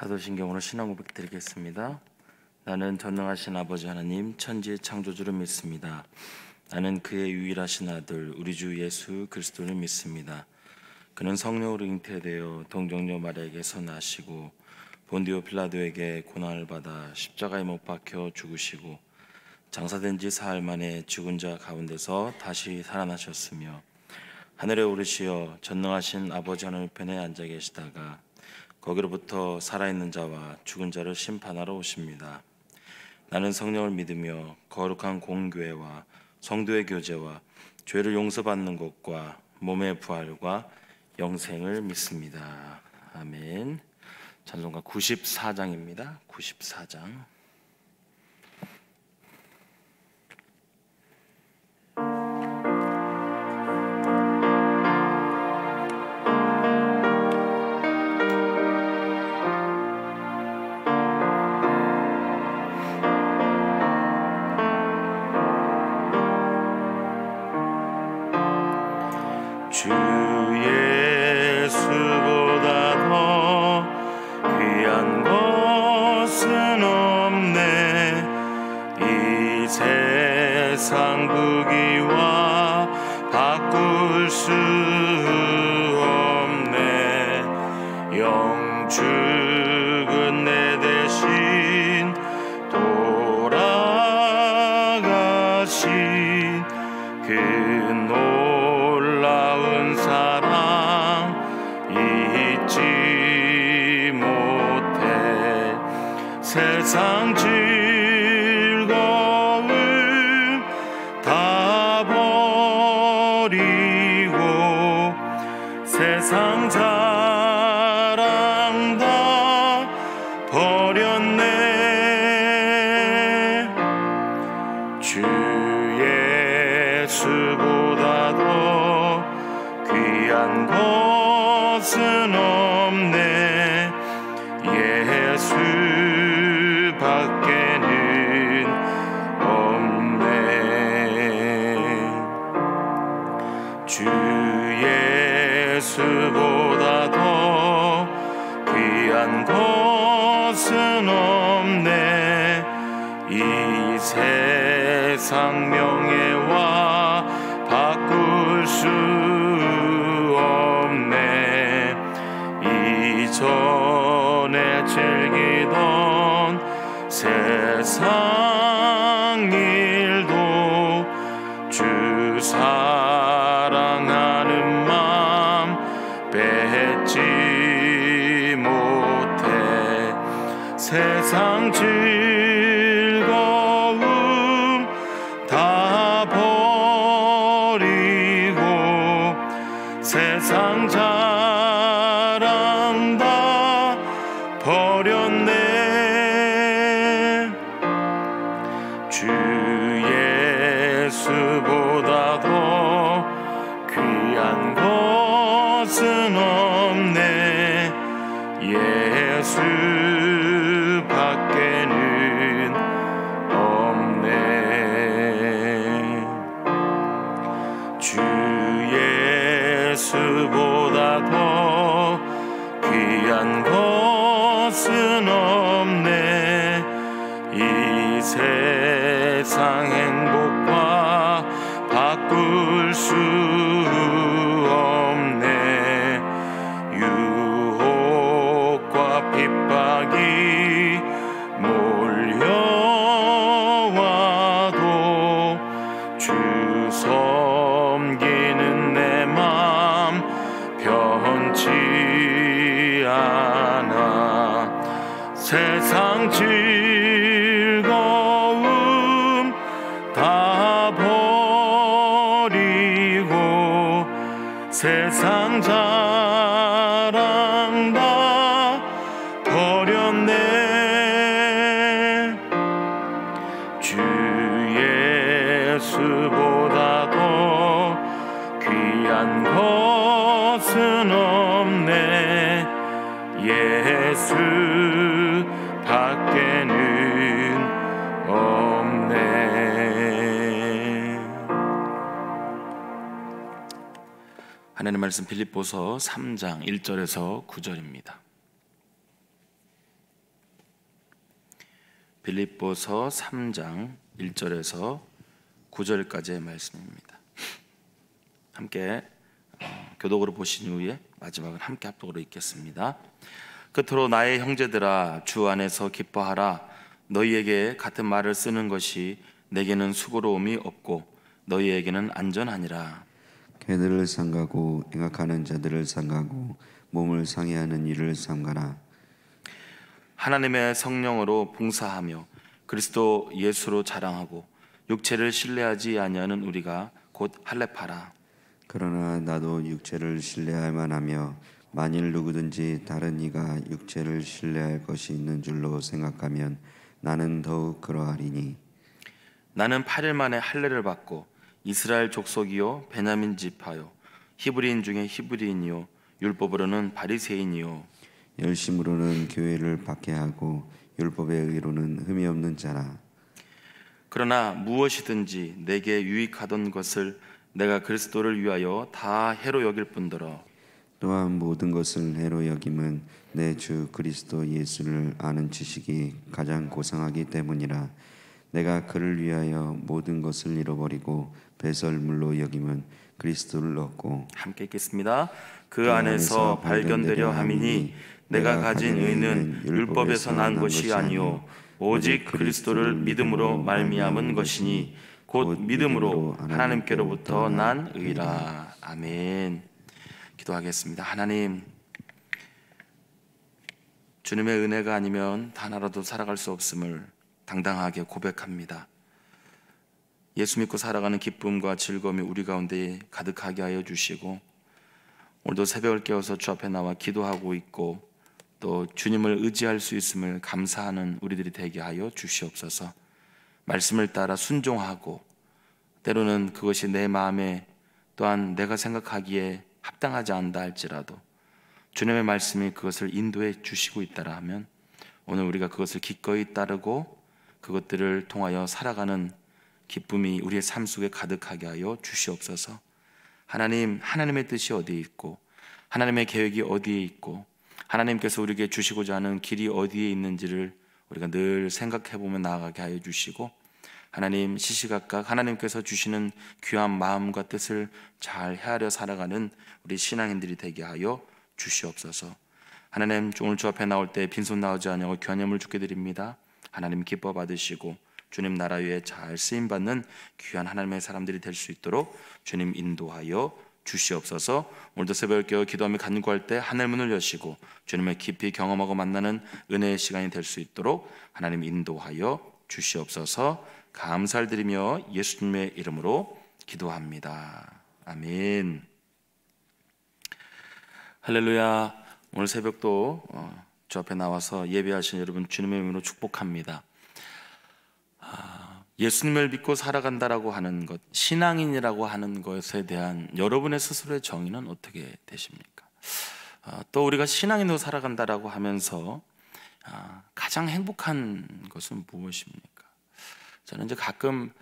사도신경으로 신앙 고백 드리겠습니다. 나는 전능하신 아버지 하나님 천지의 창조주를 믿습니다. 나는 그의 유일하신 아들 우리 주 예수 그리스도를 믿습니다. 그는 성령으로 잉태되어 동정녀 마리아에게서 나시고 본디오 빌라도에게 고난을 받아 십자가에 못 박혀 죽으시고 장사된 지 사흘 만에 죽은 자 가운데서 다시 살아나셨으며 하늘에 오르시어 전능하신 아버지 하나님 편에 앉아 계시다가 거기로부터 살아있는 자와 죽은 자를 심판하러 오십니다. 나는 성령을 믿으며 거룩한 공교회와 성도의 교제와 죄를 용서받는 것과 몸의 부활과 영생을 믿습니다. 아멘. 찬송가 94장입니다. 94장. 주 예수보다 더 귀한 것은 없네. 이 세상 부귀와 바꿀 수 없네. 영죽은 내 대신 돌아가신 그 놀라운 사랑 잊지 못해. 세상 즐거움 다 버리고 세상 자랑 다 버렸네. 주 예수보다 더 귀한 것은 없네. 예수 밖에는 없네. 주 예수보다 더 귀한 것은 없네. 이 세상 명예와 바꿀 수 없네. 이전에 즐기던 세상 일도 주 사랑하는 맘 뺏지 못해. 세상 즐거움 다 버리고 세상 자랑 다 버렸네. 주 예수보다 더 귀한 것은 없네. 예수 밖에는 없네. 주 예수보다 더 귀한 것은 없네. 이 세상 행복과 바꿀 수 없네. 유혹과 핍박이 몰려와도 주 섬기는 내 맘 변치 않아. 세상 즐거움 다 버리고 세상 자랑 다 버렸네. 주 예수보다 더 귀한 것은 없네. 예수 밖에는 없네. 하나님의 말씀 빌립보서 3장 1절에서 9절입니다. 빌립보서 3장 1절에서 9절까지의 말씀입니다. 함께 교독으로 보신 이후에 마지막은 함께 합독으로 읽겠습니다. 끝으로 나의 형제들아, 주 안에서 기뻐하라. 너희에게 같은 말을 쓰는 것이 내게는 수고로움이 없고 너희에게는 안전하니라. 개들을 삼가고 행악하는 자들을 삼가고 몸을 상해하는 일을 삼가라. 하나님의 성령으로 봉사하며 그리스도 예수로 자랑하고 육체를 신뢰하지 아니하는 우리가 곧 할례파라. 그러나 나도 육체를 신뢰할 만하며 만일 누구든지 다른 이가 육체를 신뢰할 것이 있는 줄로 생각하면 나는 더욱 그러하리니 나는 8일 만에 할례를 받고 이스라엘 족속이요 베냐민 지파요 히브리인 중에 히브리인이요 율법으로는 바리새인이요 열심으로는 교회를 박해하고 율법의 의로는 흠이 없는 자라. 그러나 무엇이든지 내게 유익하던 것을 내가 그리스도를 위하여 다 해로 여길 뿐더러 또한 모든 것을 해로 여김은 내 주 그리스도 예수를 아는 지식이 가장 고상하기 때문이라. 내가 그를 위하여 모든 것을 잃어버리고 배설물로 여김은 그리스도를 얻고 함께 읽겠습니다. 그 안에서 발견되려 함이니 내가 가진 의는 율법에서 난 것이 아니요 오직 그리스도를 믿음으로 말미암은 것이니 곧 믿음으로 하나님께로부터 난 의라. 아멘. 기도하겠습니다. 하나님, 주님의 은혜가 아니면 단 하루도 살아갈 수 없음을 당당하게 고백합니다. 예수 믿고 살아가는 기쁨과 즐거움이 우리 가운데 가득하게 하여 주시고, 오늘도 새벽을 깨워서 주 앞에 나와 기도하고 있고 또 주님을 의지할 수 있음을 감사하는 우리들이 되게 하여 주시옵소서. 말씀을 따라 순종하고 때로는 그것이 내 마음에 또한 내가 생각하기에 합당하지 않다 할지라도 주님의 말씀이 그것을 인도해 주시고 있다라 하면 오늘 우리가 그것을 기꺼이 따르고 그것들을 통하여 살아가는 기쁨이 우리의 삶 속에 가득하게 하여 주시옵소서. 하나님, 하나님의 뜻이 어디에 있고 하나님의 계획이 어디에 있고 하나님께서 우리에게 주시고자 하는 길이 어디에 있는지를 우리가 늘 생각해보며 나아가게 하여 주시고, 하나님 시시각각 하나님께서 주시는 귀한 마음과 뜻을 잘 헤아려 살아가는 우리 신앙인들이 되게 하여 주시옵소서. 하나님, 오늘 주 앞에 나올 때 빈손 나오지 아니하고 귀한 예물 주께 드립니다. 하나님 기뻐 받으시고 주님 나라 위에 잘 쓰임받는 귀한 하나님의 사람들이 될 수 있도록 주님 인도하여 주시옵소서. 오늘도 새벽을 깨어 기도하며 간구할 때 하늘문을 여시고 주님을 깊이 경험하고 만나는 은혜의 시간이 될 수 있도록 하나님 인도하여 주시옵소서. 감사를 드리며 예수님의 이름으로 기도합니다. 아멘. 할렐루야. 오늘 새벽도 주 앞에 나와서 예배하신 여러분 주님의 이름으로 축복합니다. 예수님을 믿고 살아간다라고 하는 것, 신앙인이라고 하는 것에 대한 여러분의 스스로의 정의는 어떻게 되십니까? 또 우리가 신앙인으로 살아간다라고 하면서 가장 행복한 것은 무엇입니까? 저는 이제 가끔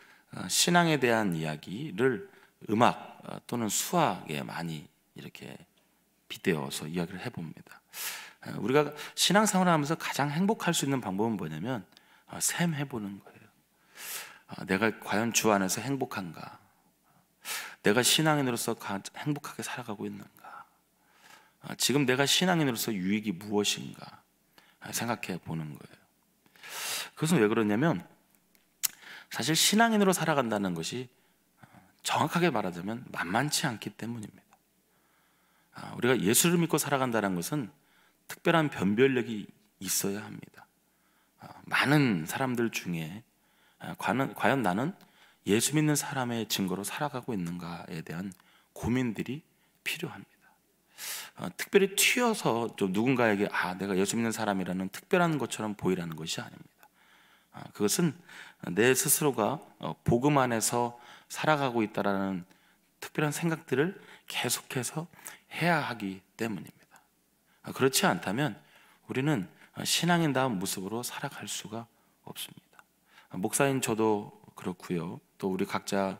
신앙에 대한 이야기를 음악 또는 수학에 많이 이렇게 빗대어서 이야기를 해봅니다. 우리가 신앙생활을 하면서 가장 행복할 수 있는 방법은 뭐냐면 셈해보는 거예요. 내가 과연 주 안에서 행복한가? 내가 신앙인으로서 행복하게 살아가고 있는가? 지금 내가 신앙인으로서 유익이 무엇인가? 생각해 보는 거예요. 그것은 왜 그러냐면 사실 신앙인으로 살아간다는 것이 정확하게 말하자면 만만치 않기 때문입니다. 우리가 예수를 믿고 살아간다는 것은 특별한 변별력이 있어야 합니다. 많은 사람들 중에 과연 나는 예수 믿는 사람의 증거로 살아가고 있는가에 대한 고민들이 필요합니다. 특별히 튀어서 좀 누군가에게 내가 예수 믿는 사람이라는 특별한 것처럼 보이라는 것이 아닙니다. 그것은 내 스스로가 복음 안에서 살아가고 있다라는 특별한 생각들을 계속해서 해야 하기 때문입니다. 그렇지 않다면 우리는 신앙인다운 모습으로 살아갈 수가 없습니다. 목사인 저도 그렇고요. 또 우리 각자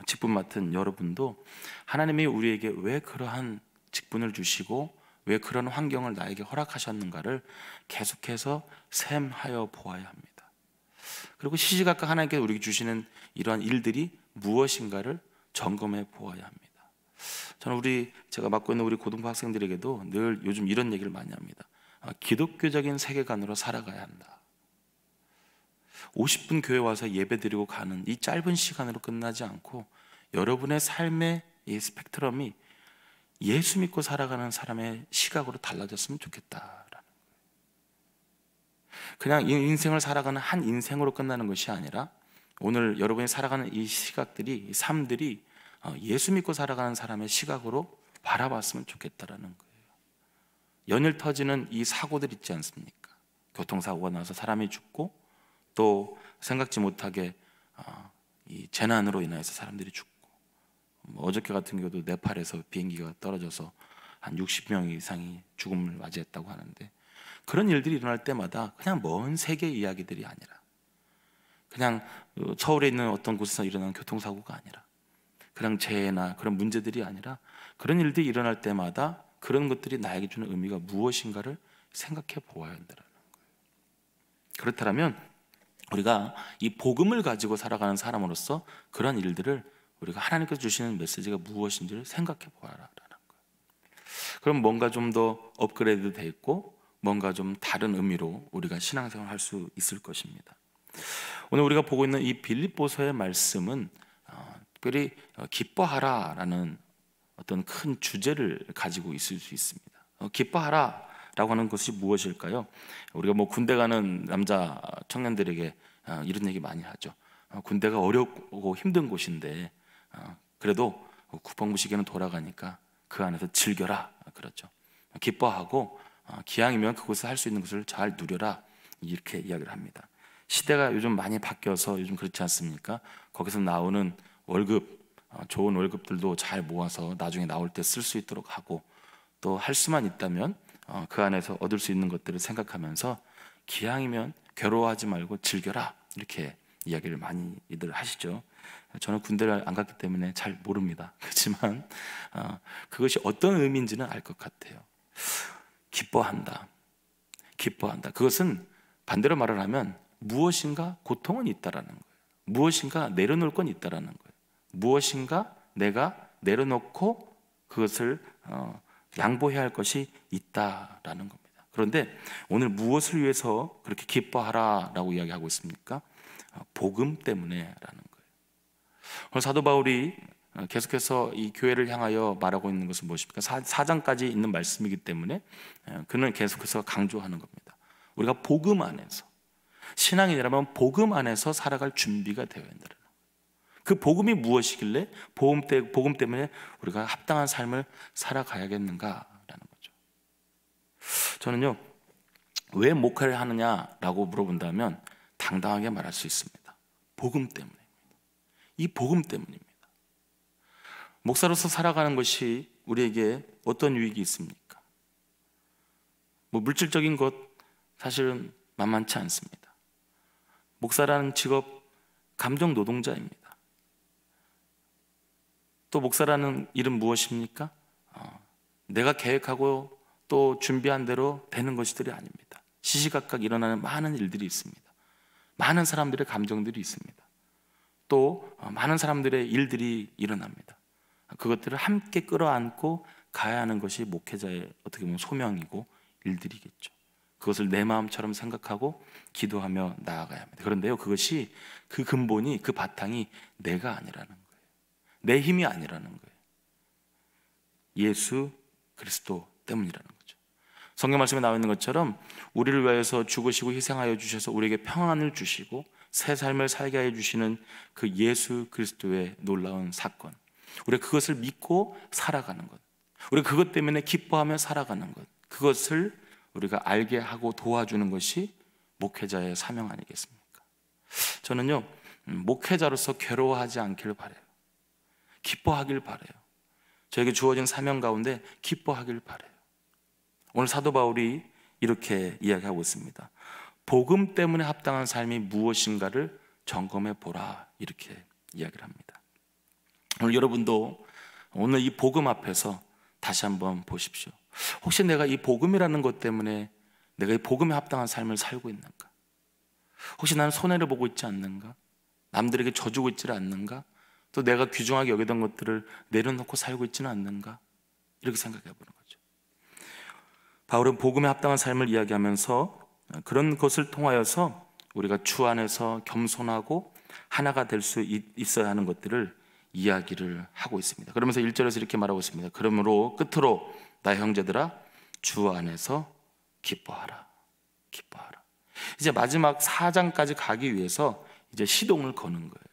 직분 맡은 여러분도 하나님이 우리에게 왜 그러한 직분을 주시고 왜 그런 환경을 나에게 허락하셨는가를 계속해서 셈하여 보아야 합니다. 그리고 시시각각 하나님께서 우리에게 주시는 이러한 일들이 무엇인가를 점검해 보아야 합니다. 저는 제가 맡고 있는 우리 고등부 학생들에게도 늘 요즘 이런 얘기를 많이 합니다. 기독교적인 세계관으로 살아가야 한다. 50분 교회 와서 예배 드리고 가는 이 짧은 시간으로 끝나지 않고 여러분의 삶의 이 스펙트럼이 예수 믿고 살아가는 사람의 시각으로 달라졌으면 좋겠다라는 거예요. 그냥 이 인생을 살아가는 한 인생으로 끝나는 것이 아니라 오늘 여러분이 살아가는 이 시각들이, 이 삶들이 예수 믿고 살아가는 사람의 시각으로 바라봤으면 좋겠다라는 거예요. 연일 터지는 이 사고들 있지 않습니까? 교통사고가 나서 사람이 죽고 또 생각지 못하게 이 재난으로 인해서 사람들이 죽고, 어저께 같은 경우도 네팔에서 비행기가 떨어져서 한 60명 이상이 죽음을 맞이했다고 하는데, 그런 일들이 일어날 때마다 그냥 먼 세계 이야기들이 아니라, 그냥 서울에 있는 어떤 곳에서 일어난 교통사고가 아니라, 그냥 재해나 그런 문제들이 아니라, 그런 일들이 일어날 때마다 그런 것들이 나에게 주는 의미가 무엇인가를 생각해 보아야 한다는 거예요. 그렇다면 우리가 이 복음을 가지고 살아가는 사람으로서 그런 일들을 우리가 하나님께서 주시는 메시지가 무엇인지를 생각해 보아라라는 거예요. 그럼 뭔가 좀 더 업그레이드 돼 있고 뭔가 좀 다른 의미로 우리가 신앙생활을 할 수 있을 것입니다. 오늘 우리가 보고 있는 이 빌립보서의 말씀은 특별히 기뻐하라라는 어떤 큰 주제를 가지고 있을 수 있습니다. 기뻐하라라고 하는 것이 무엇일까요? 우리가 군대 가는 남자 청년들에게 이런 얘기 많이 하죠. 군대가 어렵고 힘든 곳인데 그래도 국방부 시계는 돌아가니까 그 안에서 즐겨라, 그렇죠. 기뻐하고 기왕이면 그곳에서 할 수 있는 것을 잘 누려라, 이렇게 이야기를 합니다. 시대가 요즘 많이 바뀌어서 요즘 그렇지 않습니까? 거기서 나오는 월급, 좋은 월급들도 잘 모아서 나중에 나올 때 쓸 수 있도록 하고, 또 할 수만 있다면 그 안에서 얻을 수 있는 것들을 생각하면서 기왕이면 괴로워하지 말고 즐겨라, 이렇게 이야기를 많이들 하시죠. 저는 군대를 안 갔기 때문에 잘 모릅니다. 그렇지만 그것이 어떤 의미인지는 알 것 같아요. 기뻐한다. 그것은 반대로 말을 하면 무엇인가 고통은 있다라는 거예요. 무엇인가 내려놓을 건 있다라는 거예요. 무엇인가 내가 내려놓고 그것을 양보해야 할 것이 있다라는 겁니다. 그런데 오늘 무엇을 위해서 그렇게 기뻐하라라고 이야기하고 있습니까? 복음 때문에라는 거예요. 오늘 사도 바울이 계속해서 이 교회를 향하여 말하고 있는 것은 무엇입니까? 4장까지 있는 말씀이기 때문에 그는 계속해서 강조하는 겁니다. 우리가 복음 안에서, 신앙인이라면 복음 안에서 살아갈 준비가 되어야 한다는 거예요. 그 복음이 무엇이길래 복음 때문에 우리가 합당한 삶을 살아가야겠는가라는 거죠. 저는요, 왜 목회를 하느냐라고 물어본다면 당당하게 말할 수 있습니다. 복음 때문입니다. 이 복음 때문입니다. 목사로서 살아가는 것이 우리에게 어떤 유익이 있습니까? 물질적인 것 사실은 만만치 않습니다. 목사라는 직업 감정 노동자입니다. 또 목사라는 일은 무엇입니까? 내가 계획하고 또 준비한 대로 되는 것들이 아닙니다. 시시각각 일어나는 많은 일들이 있습니다. 많은 사람들의 감정들이 있습니다. 또 많은 사람들의 일들이 일어납니다. 그것들을 함께 끌어안고 가야 하는 것이 목회자의 어떻게 보면 소명이고 일들이겠죠. 그것을 내 마음처럼 생각하고 기도하며 나아가야 합니다. 그런데요, 그것이 그 근본이, 그 바탕이 내가 아니라는 거예요. 내 힘이 아니라는 거예요. 예수 그리스도 때문이라는 거죠. 성경 말씀에 나와 있는 것처럼 우리를 위하여서 죽으시고 희생하여 주셔서 우리에게 평안을 주시고 새 삶을 살게 해 주시는 그 예수 그리스도의 놀라운 사건, 우리가 그것을 믿고 살아가는 것, 우리가 그것 때문에 기뻐하며 살아가는 것, 그것을 우리가 알게 하고 도와주는 것이 목회자의 사명 아니겠습니까? 저는요, 목회자로서 괴로워하지 않기를 바라요. 기뻐하길 바라요. 저에게 주어진 사명 가운데 기뻐하길 바라요. 오늘 사도 바울이 이렇게 이야기하고 있습니다. 복음 때문에 합당한 삶이 무엇인가를 점검해 보라, 이렇게 이야기를 합니다. 오늘 여러분도 오늘 이 복음 앞에서 다시 한번 보십시오. 혹시 내가 이 복음이라는 것 때문에 내가 이 복음에 합당한 삶을 살고 있는가? 혹시 나는 손해를 보고 있지 않는가? 남들에게 져주고 있지는 않는가? 또 내가 귀중하게 여기던 것들을 내려놓고 살고 있지는 않는가? 이렇게 생각해 보는 거죠. 바울은 복음에 합당한 삶을 이야기하면서 그런 것을 통하여서 우리가 주 안에서 겸손하고 하나가 될 수 있어야 하는 것들을 이야기를 하고 있습니다. 그러면서 1절에서 이렇게 말하고 있습니다. 그러므로 끝으로 나 형제들아 주 안에서 기뻐하라. 기뻐하라. 이제 마지막 4장까지 가기 위해서 이제 시동을 거는 거예요.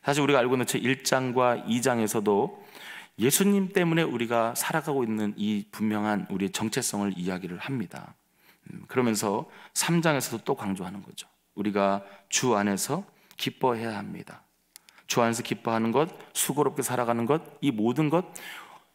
사실 우리가 알고 있는 제 1장과 2장에서도 예수님 때문에 우리가 살아가고 있는 이 분명한 우리의 정체성을 이야기를 합니다. 그러면서 3장에서도 또 강조하는 거죠. 우리가 주 안에서 기뻐해야 합니다. 주 안에서 기뻐하는 것, 수고롭게 살아가는 것, 이 모든 것,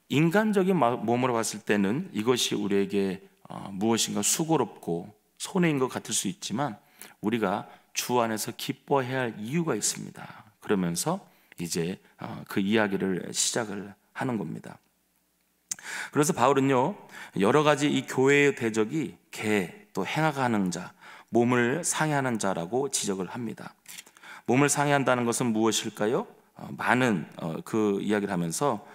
인간적인 몸으로 봤을 때는 이것이 우리에게 무엇인가 수고롭고 손해인 것 같을 수 있지만 우리가 주 안에서 기뻐해야 할 이유가 있습니다. 그러면서 이제 그 이야기를 시작을 하는 겁니다. 그래서 바울은요, 여러 가지 이 교회의 대적이 개, 또 행하가 하는 자, 몸을 상해하는 자라고 지적을 합니다. 몸을 상해한다는 것은 무엇일까요? 많은 그 이야기를 하면서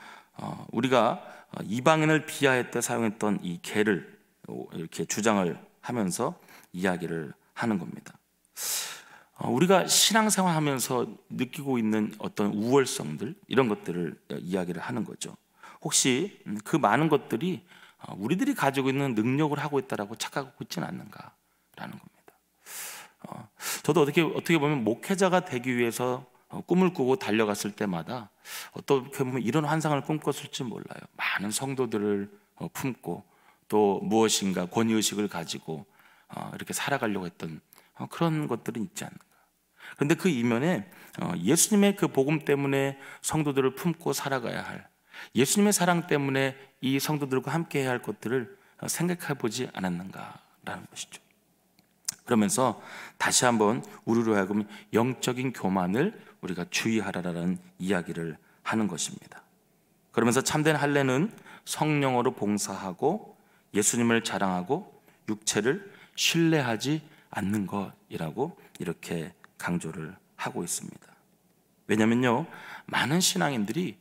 우리가 이방인을 비하할 때 사용했던 이 개를 이렇게 주장을 하면서 이야기를 하는 겁니다. 우리가 신앙생활하면서 느끼고 있는 어떤 우월성들, 이런 것들을 이야기를 하는 거죠. 혹시 그 많은 것들이 우리들이 가지고 있는 능력을 하고 있다라고 착각하고 있지는 않는가라는 겁니다. 저도 어떻게 보면 목회자가 되기 위해서 꿈을 꾸고 달려갔을 때마다 어떻게 보면 이런 환상을 꿈꿨을지 몰라요. 많은 성도들을 품고 또 무엇인가 권위의식을 가지고 이렇게 살아가려고 했던 그런 것들은 있지 않는가. 그런데 그 이면에 예수님의 그 복음 때문에 성도들을 품고 살아가야 할, 예수님의 사랑 때문에 이 성도들과 함께 해야 할 것들을 생각해 보지 않았는가라는 것이죠. 그러면서 다시 한번 우리로 하여금 영적인 교만을 우리가 주의하라라는 이야기를 하는 것입니다. 그러면서 참된 할례는 성령으로 봉사하고 예수님을 자랑하고 육체를 신뢰하지 않는 것이라고 이렇게 강조를 하고 있습니다. 왜냐면요, 많은 신앙인들이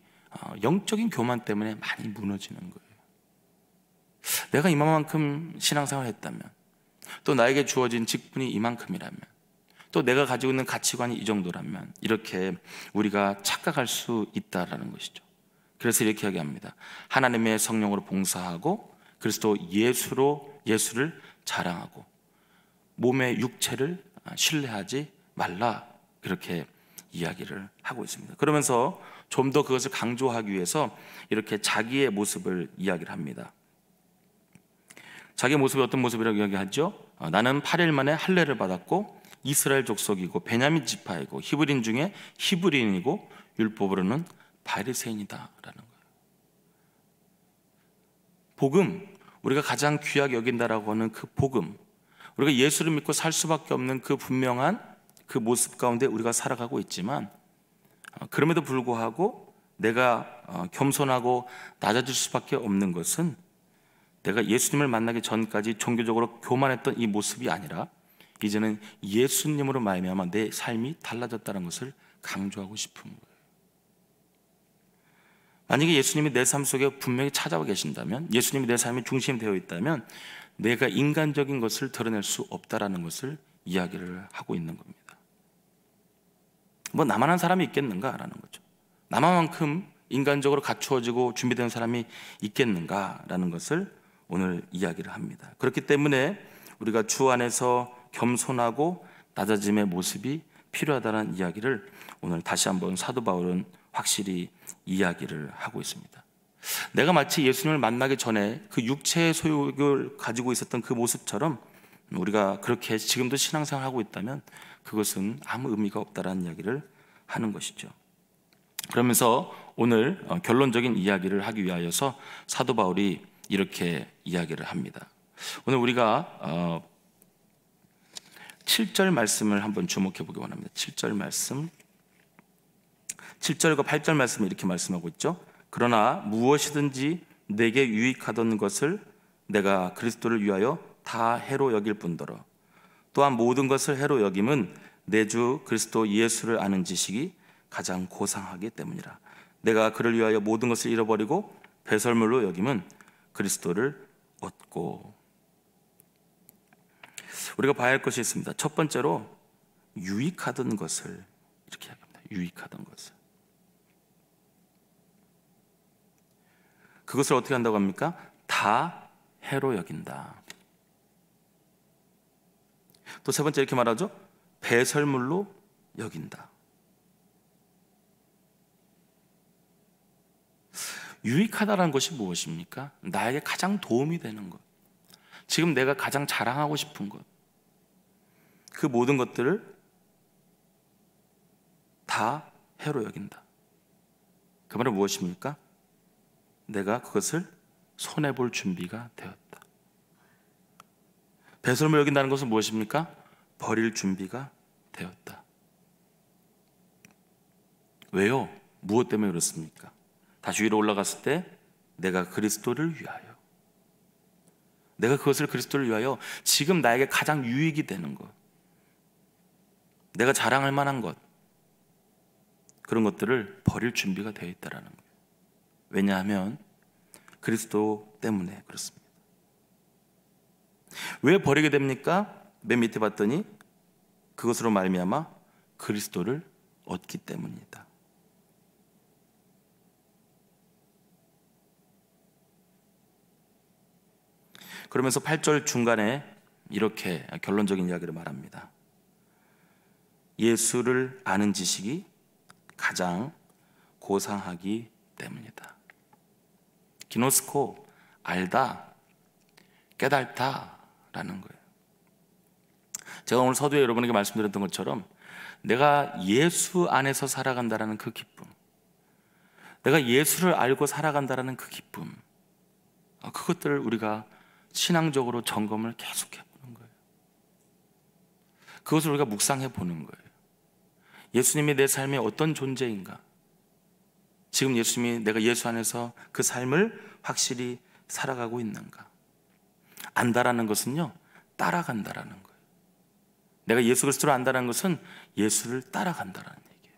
영적인 교만 때문에 많이 무너지는 거예요. 내가 이만큼 신앙생활을 했다면, 또 나에게 주어진 직분이 이만큼이라면, 또 내가 가지고 있는 가치관이 이 정도라면, 이렇게 우리가 착각할 수 있다라는 것이죠. 그래서 이렇게 이야기합니다. 하나님의 성령으로 봉사하고 그리스도 예수를 자랑하고 몸의 육체를 신뢰하지 말라, 이렇게 이야기를 하고 있습니다. 그러면서 좀 더 그것을 강조하기 위해서 이렇게 자기의 모습을 이야기를 합니다. 자기의 모습이 어떤 모습이라고 이야기하죠? 나는 8일 만에 할례를 받았고 이스라엘 족속이고 베냐민 지파이고 히브리인 중에 히브리인이고 율법으로는 바리새인이다 라는 거예요. 복음, 우리가 가장 귀하게 여긴다라고 하는 그 복음, 우리가 예수를 믿고 살 수밖에 없는 그 분명한 그 모습 가운데 우리가 살아가고 있지만, 그럼에도 불구하고 내가 겸손하고 낮아질 수밖에 없는 것은 내가 예수님을 만나기 전까지 종교적으로 교만했던 이 모습이 아니라 이제는 예수님으로 말미암아 내 삶이 달라졌다는 것을 강조하고 싶은 거예요. 만약에 예수님이 내 삶 속에 분명히 찾아와 계신다면, 예수님이 내 삶의 중심이 되어 있다면 내가 인간적인 것을 드러낼 수 없다라는 것을 이야기를 하고 있는 겁니다. 뭐 나만한 사람이 있겠는가라는 거죠. 나만큼 인간적으로 갖추어지고 준비된 사람이 있겠는가라는 것을 오늘 이야기를 합니다. 그렇기 때문에 우리가 주 안에서 겸손하고 낮아짐의 모습이 필요하다는 이야기를 오늘 다시 한번 사도 바울은 확실히 이야기를 하고 있습니다. 내가 마치 예수님을 만나기 전에 그 육체의 소욕을 가지고 있었던 그 모습처럼 우리가 그렇게 지금도 신앙생활을 하고 있다면 그것은 아무 의미가 없다라는 이야기를 하는 것이죠. 그러면서 오늘 결론적인 이야기를 하기 위하여서 사도 바울이 이렇게 이야기를 합니다. 오늘 우리가 7절 말씀을 한번 주목해 보기 원합니다. 7절 말씀, 7절과 8절 말씀을 이렇게 말씀하고 있죠. 그러나 무엇이든지 내게 유익하던 것을 내가 그리스도를 위하여 다 해로 여길 뿐더러 또한 모든 것을 해로 여김은 내 주 그리스도 예수를 아는 지식이 가장 고상하기 때문이라. 내가 그를 위하여 모든 것을 잃어버리고 배설물로 여김은 그리스도를 얻고. 우리가 봐야 할 것이 있습니다. 첫 번째로 유익하던 것을, 이렇게 합니다. 유익하던 것을. 그것을 어떻게 한다고 합니까? 다 해로 여긴다. 또 세 번째 이렇게 말하죠. 배설물로 여긴다. 유익하다라는 것이 무엇입니까? 나에게 가장 도움이 되는 것, 지금 내가 가장 자랑하고 싶은 것, 그 모든 것들을 다 해로 여긴다. 그 말은 무엇입니까? 내가 그것을 손해볼 준비가 되었다. 배설물 여긴다는 것은 무엇입니까? 버릴 준비가 되었다. 왜요? 무엇 때문에 그렇습니까? 다시 위로 올라갔을 때 내가 그리스도를 위하여, 내가 그것을 그리스도를 위하여 지금 나에게 가장 유익이 되는 것, 내가 자랑할 만한 것, 그런 것들을 버릴 준비가 되어 있다는 거예요. 왜냐하면 그리스도 때문에 그렇습니다. 왜 버리게 됩니까? 맨 밑에 봤더니 그것으로 말미암아 그리스도를 얻기 때문이다. 그러면서 8절 중간에 이렇게 결론적인 이야기를 말합니다. 예수를 아는 지식이 가장 고상하기 때문이다. 기노스코, 알다, 깨달다 라는 거예요. 제가 오늘 서두에 여러분에게 말씀드렸던 것처럼 내가 예수 안에서 살아간다라는 그 기쁨, 내가 예수를 알고 살아간다라는 그 기쁨, 그것들을 우리가 신앙적으로 점검을 계속해 보는 거예요. 그것을 우리가 묵상해 보는 거예요. 예수님이 내 삶에 어떤 존재인가? 지금 예수님이 내가 예수 안에서 그 삶을 확실히 살아가고 있는가? 안다라는 것은요, 따라간다라는 거예요. 내가 예수 그리스도를 안다는 것은 예수를 따라간다라는 얘기예요.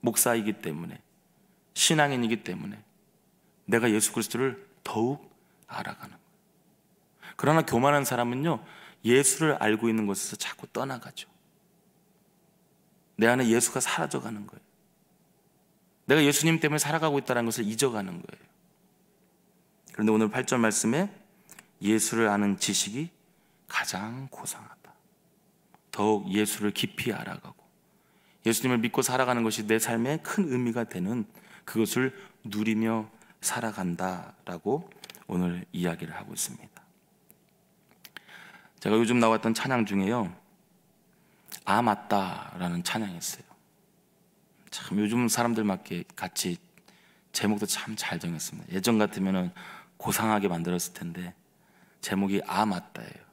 목사이기 때문에, 신앙인이기 때문에 내가 예수 그리스도를 더욱 알아가는 거예요. 그러나 교만한 사람은요, 예수를 알고 있는 곳에서 자꾸 떠나가죠. 내 안에 예수가 사라져가는 거예요. 내가 예수님 때문에 살아가고 있다는 것을 잊어가는 거예요. 그런데 오늘 8절 말씀에 예수를 아는 지식이 가장 고상하다. 더욱 예수를 깊이 알아가고 예수님을 믿고 살아가는 것이 내 삶에 큰 의미가 되는 그것을 누리며 살아간다라고 오늘 이야기를 하고 있습니다. 제가 요즘 나왔던 찬양 중에요, 아 맞다라는 찬양이 있어요. 참 요즘 사람들 맞게 같이 제목도 참 잘 정했습니다. 예전 같으면 고상하게 만들었을 텐데 제목이 아 맞다예요.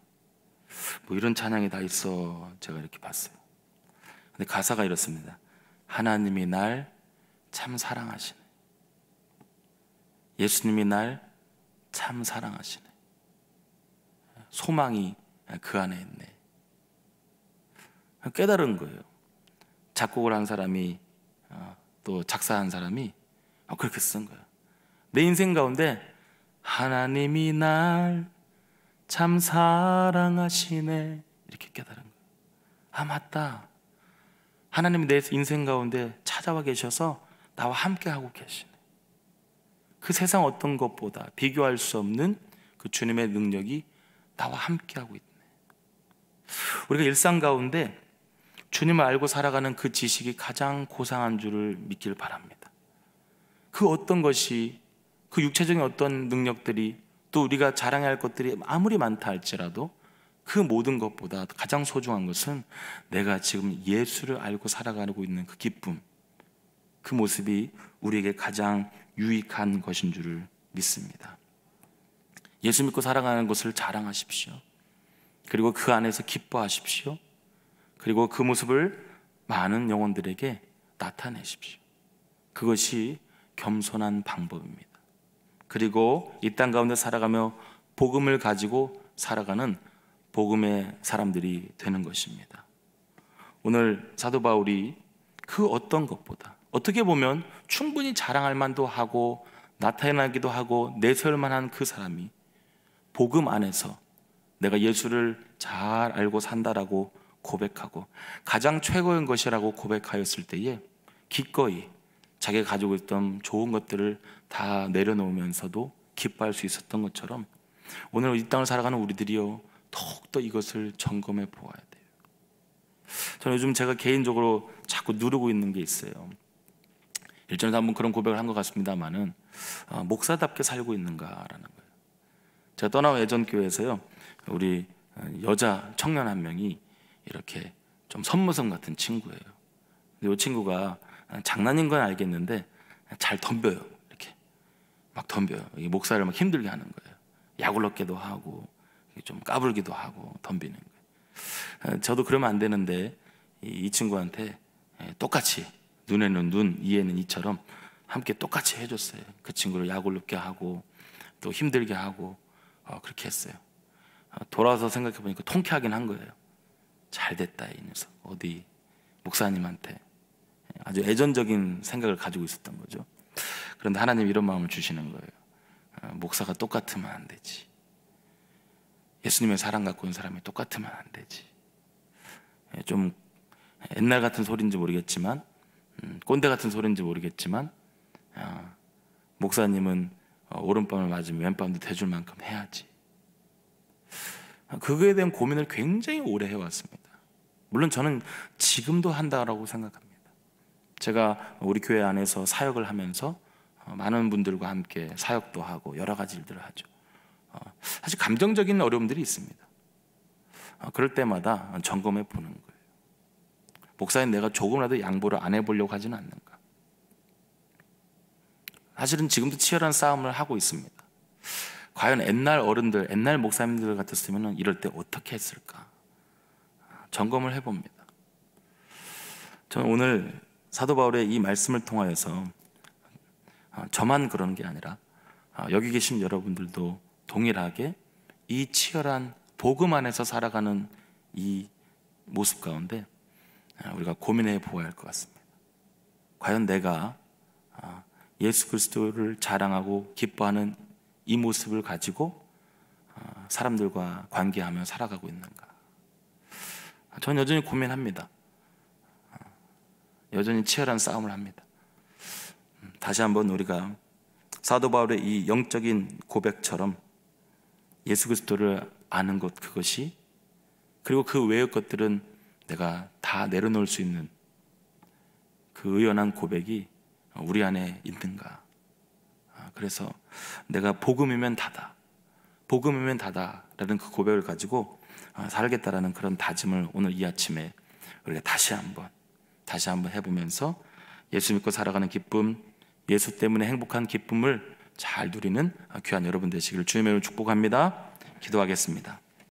뭐 이런 찬양이 다 있어 제가 이렇게 봤어요. 근데 가사가 이렇습니다. 하나님이 날 참 사랑하시네. 예수님이 날 참 사랑하시네. 소망이 그 안에 있네. 깨달은 거예요. 작곡을 한 사람이 또 작사한 사람이 그렇게 쓴 거예요. 내 인생 가운데 하나님이 날 참 사랑하시네, 이렇게 깨달은 거예요. 아 맞다, 하나님이 내 인생 가운데 찾아와 계셔서 나와 함께 하고 계시네. 그 세상 어떤 것보다 비교할 수 없는 그 주님의 능력이 나와 함께 하고 있네. 우리가 일상 가운데 주님을 알고 살아가는 그 지식이 가장 고상한 줄을 믿기를 바랍니다. 그 어떤 것이, 그 육체적인 어떤 능력들이, 또 우리가 자랑해야 할 것들이 아무리 많다 할지라도 그 모든 것보다 가장 소중한 것은 내가 지금 예수를 알고 살아가고 있는 그 기쁨, 그 모습이 우리에게 가장 유익한 것인 줄을 믿습니다. 예수 믿고 살아가는 것을 자랑하십시오. 그리고 그 안에서 기뻐하십시오. 그리고 그 모습을 많은 영혼들에게 나타내십시오. 그것이 겸손한 방법입니다. 그리고 이 땅 가운데 살아가며 복음을 가지고 살아가는 복음의 사람들이 되는 것입니다. 오늘 사도 바울이 그 어떤 것보다 어떻게 보면 충분히 자랑할 만도 하고 나타나기도 하고 내세울 만한 그 사람이 복음 안에서 내가 예수를 잘 알고 산다라고 고백하고 가장 최고인 것이라고 고백하였을 때에 기꺼이 자기가 가지고 있던 좋은 것들을 다 내려놓으면서도 기뻐할 수 있었던 것처럼 오늘 이 땅을 살아가는 우리들이요 더욱더 이것을 점검해 보아야 돼요. 저는 요즘 제가 개인적으로 자꾸 누르고 있는 게 있어요. 일전에도 한번 그런 고백을 한 것 같습니다만은 목사답게 살고 있는가라는 거예요. 제가 떠나온 예전 교회에서요 우리 여자 청년 한 명이 이렇게 좀 선무성 같은 친구예요. 근데 이 친구가 장난인 건 알겠는데 잘 덤벼요. 이렇게 막 덤벼요. 목사를 막 힘들게 하는 거예요. 약올롭게도 하고 좀 까불기도 하고 덤비는 거예요. 저도 그러면 안 되는데 이 친구한테 똑같이 눈에는 눈, 이에는 이처럼 함께 똑같이 해줬어요. 그 친구를 약올롭게 하고 또 힘들게 하고 그렇게 했어요. 돌아와서 생각해 보니까 통쾌하긴 한 거예요. 잘 됐다 이 녀석. 어디 목사님한테 아주 애전적인 생각을 가지고 있었던 거죠. 그런데 하나님 이런 마음을 주시는 거예요. 목사가 똑같으면 안 되지. 예수님의 사랑 갖고 있는 사람이 똑같으면 안 되지. 좀 옛날 같은 소리인지 모르겠지만 꼰대 같은 소리인지 모르겠지만 목사님은 오른밤을 맞으면 왼밤도 대줄 만큼 해야지. 그거에 대한 고민을 굉장히 오래 해왔습니다. 물론 저는 지금도 한다라고 생각합니다. 제가 우리 교회 안에서 사역을 하면서 많은 분들과 함께 사역도 하고 여러 가지 일들을 하죠. 사실 감정적인 어려움들이 있습니다. 그럴 때마다 점검해 보는 거예요. 목사님 내가 조금이라도 양보를 안 해보려고 하지는 않는가. 사실은 지금도 치열한 싸움을 하고 있습니다. 과연 옛날 어른들, 옛날 목사님들 같았으면 이럴 때 어떻게 했을까 점검을 해봅니다. 저는 오늘 사도 바울의 이 말씀을 통하여서 저만 그런 게 아니라 여기 계신 여러분들도 동일하게 이 치열한 복음 안에서 살아가는 이 모습 가운데 우리가 고민해 보아야 할 것 같습니다. 과연 내가 예수 그리스도를 자랑하고 기뻐하는 이 모습을 가지고 사람들과 관계하며 살아가고 있는가? 저는 여전히 고민합니다. 여전히 치열한 싸움을 합니다. 다시 한번 우리가 사도 바울의 이 영적인 고백처럼 예수 그리스도를 아는 것 그것이 그리고 그 외의 것들은 내가 다 내려놓을 수 있는 그 의연한 고백이 우리 안에 있는가? 그래서 내가 복음이면 다다, 복음이면 다다라는 그 고백을 가지고 살겠다라는 그런 다짐을 오늘 이 아침에 우리가 다시 한번 해보면서 예수 믿고 살아가는 기쁨, 예수 때문에 행복한 기쁨을 잘 누리는 귀한 여러분 되시기를 주님의 이름으로 축복합니다. 기도하겠습니다.